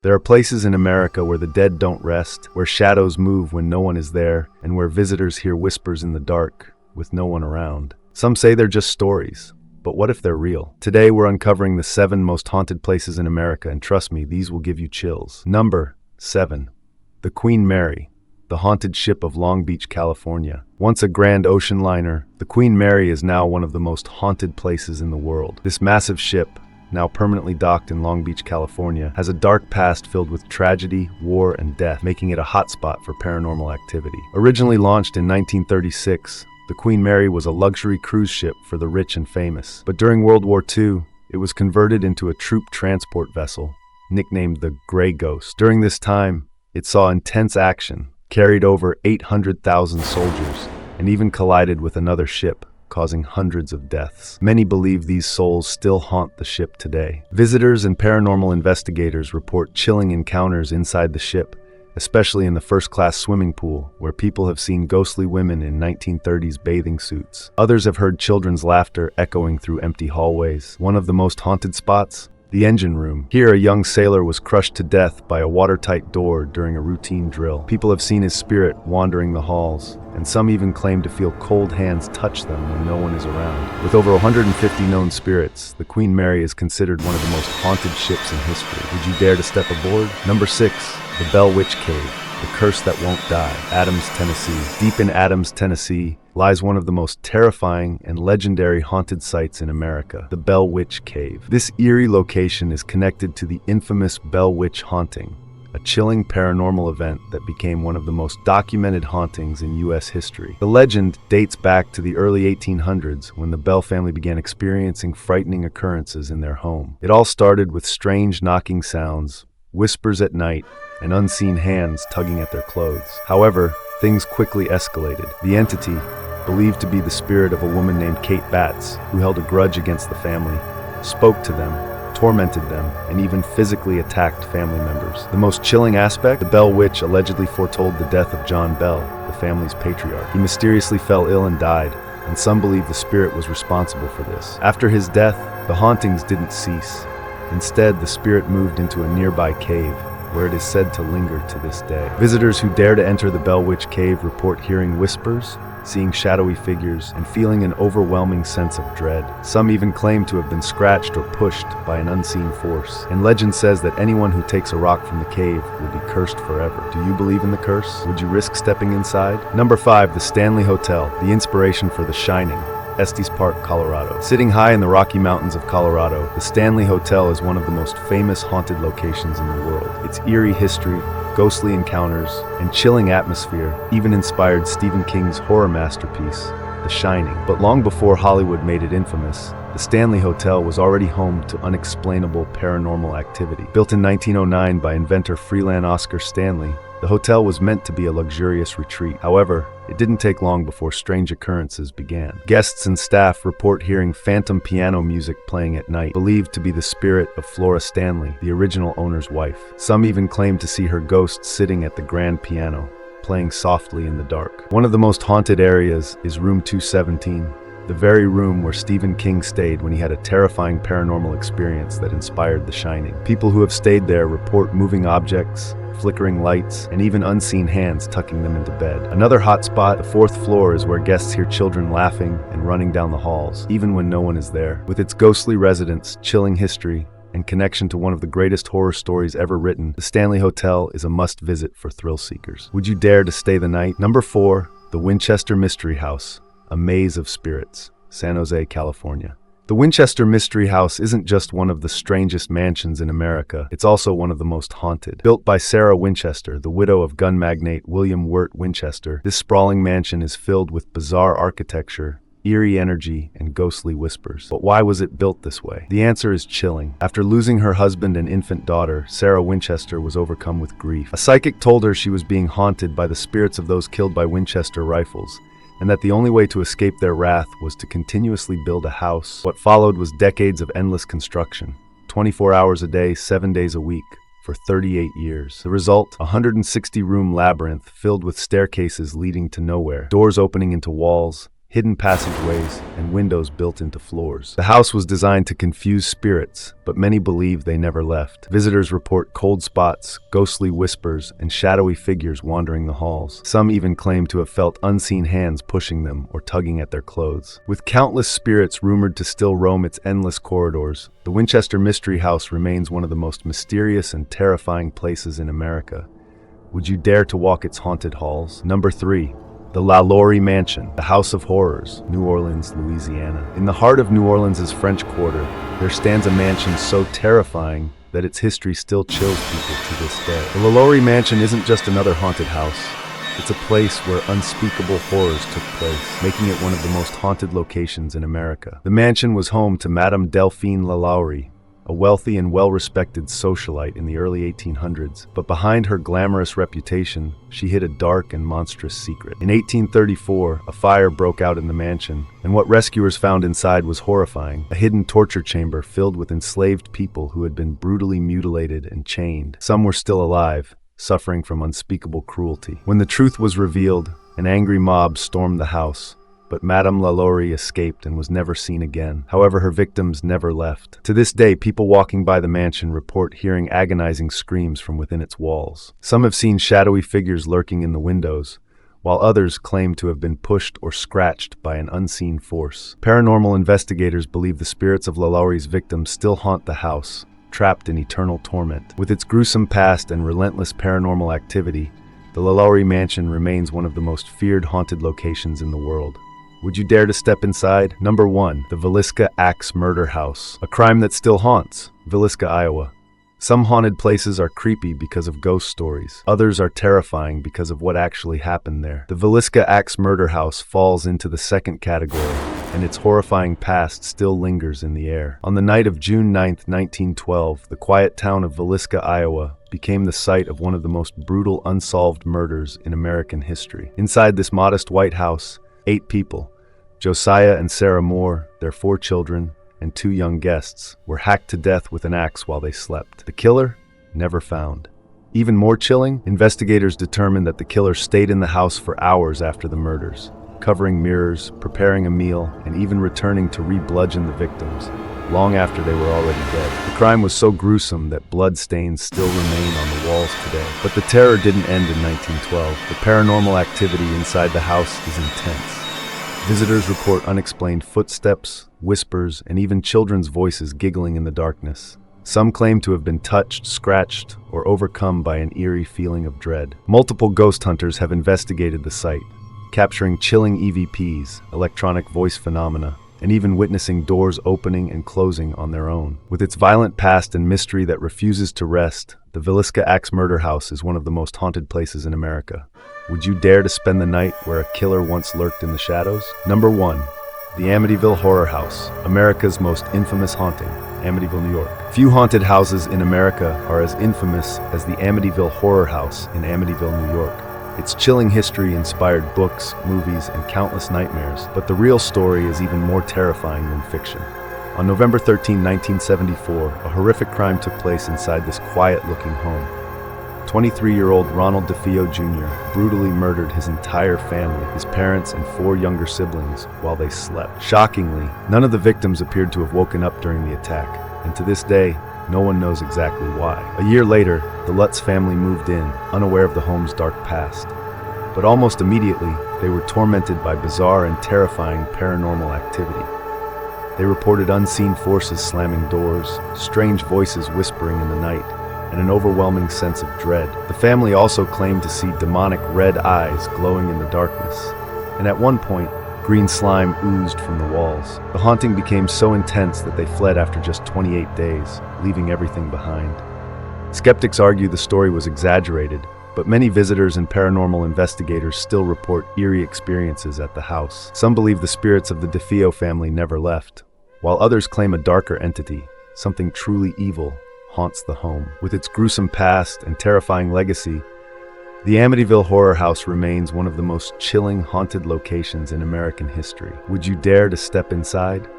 There are places in America where the dead don't rest, where shadows move when no one is there, and where visitors hear whispers in the dark with no one around. Some say they're just stories, but what if they're real? Today we're uncovering the 7 most haunted places in America, and trust me, these will give you chills. Number 7. The Queen Mary, the haunted ship of Long Beach, California. Once a grand ocean liner, the Queen Mary is now one of the most haunted places in the world. This massive ship, now permanently docked in Long Beach, California, has a dark past filled with tragedy, war, and death, making it a hotspot for paranormal activity. Originally launched in 1936, the Queen Mary was a luxury cruise ship for the rich and famous. But during World War II, it was converted into a troop transport vessel, nicknamed the Grey Ghost. During this time, it saw intense action, carried over 800,000 soldiers, and even collided with another ship, causing hundreds of deaths. Many believe these souls still haunt the ship today. Visitors and paranormal investigators report chilling encounters inside the ship, especially in the first-class swimming pool, where people have seen ghostly women in 1930s bathing suits. Others have heard children's laughter echoing through empty hallways. One of the most haunted spots? The engine room. Here, a young sailor was crushed to death by a watertight door during a routine drill. People have seen his spirit wandering the halls, and some even claim to feel cold hands touch them when no one is around. With over 150 known spirits, the Queen Mary is considered one of the most haunted ships in history. Would you dare to step aboard? Number 6. The Bell Witch Cave, the curse that won't die. Adams, Tennessee. Deep in Adams, Tennessee, lies one of the most terrifying and legendary haunted sites in America, the Bell Witch Cave. This eerie location is connected to the infamous Bell Witch haunting, a chilling paranormal event that became one of the most documented hauntings in U.S. history. The legend dates back to the early 1800s when the Bell family began experiencing frightening occurrences in their home. It all started with strange knocking sounds, whispers at night, and unseen hands tugging at their clothes. However, things quickly escalated. The entity, believed to be the spirit of a woman named Kate Batts, who held a grudge against the family, spoke to them, tormented them, and even physically attacked family members. The most chilling aspect? The Bell Witch allegedly foretold the death of John Bell, the family's patriarch. He mysteriously fell ill and died, and some believe the spirit was responsible for this. After his death, the hauntings didn't cease. Instead, the spirit moved into a nearby cave, where it is said to linger to this day. Visitors who dare to enter the Bell Witch Cave report hearing whispers, seeing shadowy figures, and feeling an overwhelming sense of dread. Some even claim to have been scratched or pushed by an unseen force. And legend says that anyone who takes a rock from the cave will be cursed forever. Do you believe in the curse? Would you risk stepping inside? Number 5. The Stanley Hotel, the inspiration for The Shining. Estes Park, Colorado. Sitting high in the Rocky Mountains of Colorado, the Stanley Hotel is one of the most famous haunted locations in the world. Its eerie history, ghostly encounters, and chilling atmosphere even inspired Stephen King's horror masterpiece, The Shining. But long before Hollywood made it infamous, the Stanley Hotel was already home to unexplainable paranormal activity. Built in 1909 by inventor Freeland Oscar Stanley, the hotel was meant to be a luxurious retreat. However, it didn't take long before strange occurrences began. Guests and staff report hearing phantom piano music playing at night, believed to be the spirit of Flora Stanley, the original owner's wife. Some even claim to see her ghost sitting at the grand piano, playing softly in the dark. One of the most haunted areas is room 217, the very room where Stephen King stayed when he had a terrifying paranormal experience that inspired The Shining. People who have stayed there report moving objects, flickering lights, and even unseen hands tucking them into bed. Another hot spot, the 4th floor, is where guests hear children laughing and running down the halls, even when no one is there. With its ghostly residents, chilling history, and connection to one of the greatest horror stories ever written, the Stanley Hotel is a must-visit for thrill seekers. Would you dare to stay the night? Number 4. The Winchester Mystery House, a maze of spirits, San Jose, California. The Winchester Mystery House isn't just one of the strangest mansions in America, it's also one of the most haunted. Built by Sarah Winchester, the widow of gun magnate William Wirt Winchester, this sprawling mansion is filled with bizarre architecture, eerie energy, and ghostly whispers. But why was it built this way? The answer is chilling. After losing her husband and infant daughter, Sarah Winchester was overcome with grief. A psychic told her she was being haunted by the spirits of those killed by Winchester rifles, and that the only way to escape their wrath was to continuously build a house. What followed was decades of endless construction, 24 hours a day, 7 days a week, for 38 years. The result, a 160-room labyrinth filled with staircases leading to nowhere, doors opening into walls, hidden passageways, and windows built into floors. The house was designed to confuse spirits, but many believe they never left. Visitors report cold spots, ghostly whispers, and shadowy figures wandering the halls. Some even claim to have felt unseen hands pushing them or tugging at their clothes. With countless spirits rumored to still roam its endless corridors, the Winchester Mystery House remains one of the most mysterious and terrifying places in America. Would you dare to walk its haunted halls? Number 3. The Lalaurie Mansion, the House of Horrors, New Orleans, Louisiana. In the heart of New Orleans' French Quarter, there stands a mansion so terrifying that its history still chills people to this day. The Lalaurie Mansion isn't just another haunted house. It's a place where unspeakable horrors took place, making it one of the most haunted locations in America. The mansion was home to Madame Delphine Lalaurie, a wealthy and well-respected socialite in the early 1800s, but behind her glamorous reputation, she hid a dark and monstrous secret. In 1834, a fire broke out in the mansion, and what rescuers found inside was horrifying: a hidden torture chamber filled with enslaved people who had been brutally mutilated and chained. Some were still alive, suffering from unspeakable cruelty. When the truth was revealed, an angry mob stormed the house, but Madame Lalaurie escaped and was never seen again. However, her victims never left. To this day, people walking by the mansion report hearing agonizing screams from within its walls. Some have seen shadowy figures lurking in the windows, while others claim to have been pushed or scratched by an unseen force. Paranormal investigators believe the spirits of Lalaurie's victims still haunt the house, trapped in eternal torment. With its gruesome past and relentless paranormal activity, the Lalaurie Mansion remains one of the most feared haunted locations in the world. Would you dare to step inside? Number 1. The Villisca Axe Murder House, a crime that still haunts Villisca, Iowa. Some haunted places are creepy because of ghost stories. Others are terrifying because of what actually happened there. The Villisca Axe Murder House falls into the second category, and its horrifying past still lingers in the air. On the night of June 9, 1912, the quiet town of Villisca, Iowa, became the site of one of the most brutal unsolved murders in American history. Inside this modest white house, 8 people, Josiah and Sarah Moore, their 4 children, and 2 young guests, were hacked to death with an axe while they slept. The killer? Never found. Even more chilling, investigators determined that the killer stayed in the house for hours after the murders, covering mirrors, preparing a meal, and even returning to re-bludgeon the victims, long after they were already dead. The crime was so gruesome that blood stains still remain on the walls today. But the terror didn't end in 1912. The paranormal activity inside the house is intense. Visitors report unexplained footsteps, whispers, and even children's voices giggling in the darkness. Some claim to have been touched, scratched, or overcome by an eerie feeling of dread. Multiple ghost hunters have investigated the site, capturing chilling EVPs, electronic voice phenomena, and even witnessing doors opening and closing on their own. With its violent past and mystery that refuses to rest, the Villisca Axe Murder House is one of the most haunted places in America. Would you dare to spend the night where a killer once lurked in the shadows? Number 1. The Amityville Horror House, America's most infamous haunting, Amityville, New York. Few haunted houses in America are as infamous as the Amityville Horror House in Amityville, New York. Its chilling history inspired books, movies, and countless nightmares, but the real story is even more terrifying than fiction. On November 13, 1974, a horrific crime took place inside this quiet-looking home. 23-year-old Ronald DeFeo Jr. brutally murdered his entire family, his parents and 4 younger siblings, while they slept. Shockingly, none of the victims appeared to have woken up during the attack, and to this day, no one knows exactly why. A year later, the Lutz family moved in, unaware of the home's dark past. But almost immediately, they were tormented by bizarre and terrifying paranormal activity. They reported unseen forces slamming doors, strange voices whispering in the night, and an overwhelming sense of dread. The family also claimed to see demonic red eyes glowing in the darkness, and at one point, green slime oozed from the walls. The haunting became so intense that they fled after just 28 days, leaving everything behind. Skeptics argue the story was exaggerated, but many visitors and paranormal investigators still report eerie experiences at the house. Some believe the spirits of the DeFeo family never left, while others claim a darker entity, something truly evil, haunts the home. With its gruesome past and terrifying legacy, the Amityville Horror House remains one of the most chilling haunted locations in American history. Would you dare to step inside?